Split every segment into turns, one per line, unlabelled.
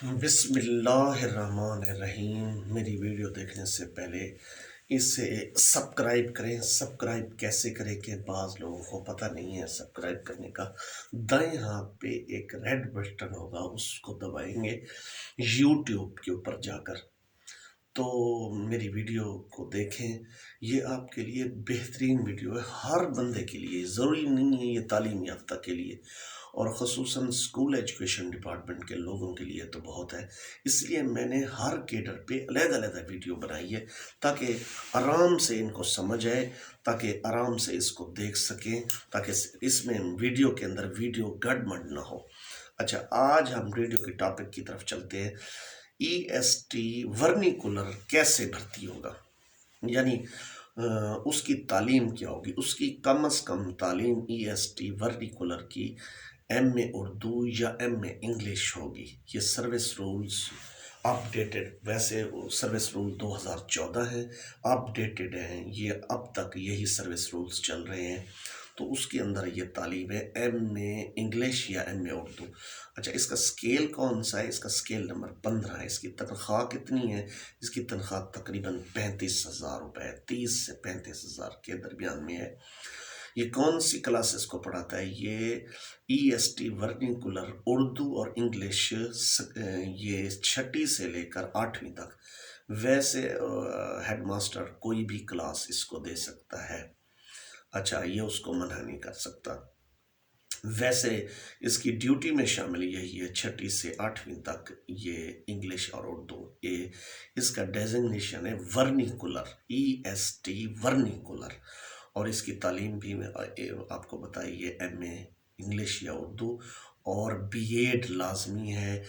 बिस्मिल्लाहिर्रहमानिर्रहीम। मेरी वीडियो देखने से पहले इसे सब्सक्राइब करें। सब्सक्राइब कैसे करें कि बाज़ लोगों को पता नहीं है सब्सक्राइब करने का। दाएं हाथ पे एक रेड बटन होगा, उसको दबाएंगे यूट्यूब के ऊपर जाकर, तो मेरी वीडियो को देखें। ये आपके लिए बेहतरीन वीडियो है, हर बंदे के लिए, ज़रूरी नहीं है ये तालीम याफ्ता के लिए, और ख़ुसूसन स्कूल एजुकेशन डिपार्टमेंट के लोगों के लिए तो बहुत है। इसलिए मैंने हर कैडर पे अलग-अलग वीडियो बनाई है ताकि आराम से इनको समझ आए, ताकि आराम से इसको देख सकें, ताकि इसमें वीडियो के अंदर वीडियो गड़बड़ ना हो। अच्छा, आज हम वीडियो के टॉपिक की तरफ चलते हैं। EST वर्निकुलर कैसे भर्ती होगा, यानी उसकी तालीम क्या होगी, उसकी कम से कम तालीम EST वर्निकुलर की MA उर्दू या MA इंग्लिश होगी। ये सर्विस रूल्स अपडेटेड, वैसे सर्विस रूल 2014 है, अपडेटेड हैं ये, अब तक यही सर्विस रूल्स चल रहे हैं। तो उसके अंदर ये तालीम है MA इंग्लिश या MA उर्दू। अच्छा, इसका स्केल कौन सा है? इसका स्केल नंबर 15 है। इसकी तनख्वाह कितनी है? इसकी तनख्वाह तकरीबन 35,000 रुपये, 30 से 35,000 के दरमियान में है। ये कौन सी क्लासेस को पढ़ाता है? ये EST वर्निकुलर उर्दू और इंग्लिश, ये 6ठी से लेकर 8वीं तक। वैसे हेडमास्टर कोई भी क्लास इसको दे सकता है। अच्छा, ये उसको मना नहीं कर सकता। वैसे इसकी ड्यूटी में शामिल यही है, 6ठी से 8वीं तक ये इंग्लिश और उर्दू। ये इसका डेजिग्नेशन है वर्निकुलर, EST वर्निकुलर। और इसकी तालीम भी आपको बताइए, MA इंग्लिश या उर्दू, और BEd लाजमी है।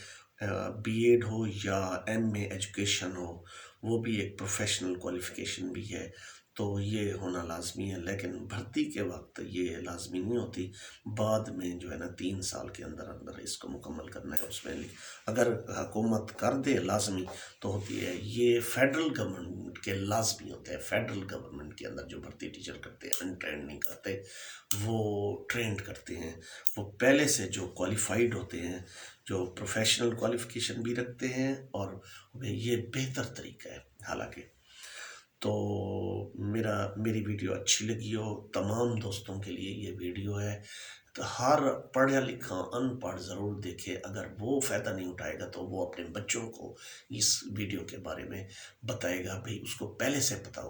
BEd हो या MA एजुकेशन हो, वो भी एक प्रोफेशनल क्वालिफ़िकेशन भी है, तो ये होना लाजमी है। लेकिन भर्ती के वक्त ये लाजमी नहीं होती, बाद में जो है ना 3 साल के अंदर अंदर इसको मुकम्मल करना है। उसमें अगर हुकूमत कर दे लाजमी तो होती है। ये फेडरल गवर्नमेंट के लाजमी होते हैं। फेडरल गवर्नमेंट के अंदर जो भर्ती टीचर करते हैं, अनट्रेंड नहीं करते, वो ट्रेंड करते हैं। वो पहले से जो क्वालिफाइड होते हैं, जो प्रोफेशनल क्वालिफिकेशन भी रखते हैं, और ये बेहतर तरीका है। हालांकि तो मेरी वीडियो अच्छी लगी हो, तमाम दोस्तों के लिए ये वीडियो है, तो हर पढ़ा लिखा अनपढ़ ज़रूर देखे। अगर वो फ़ायदा नहीं उठाएगा तो वो अपने बच्चों को इस वीडियो के बारे में बताएगा, भाई उसको पहले से पता हो।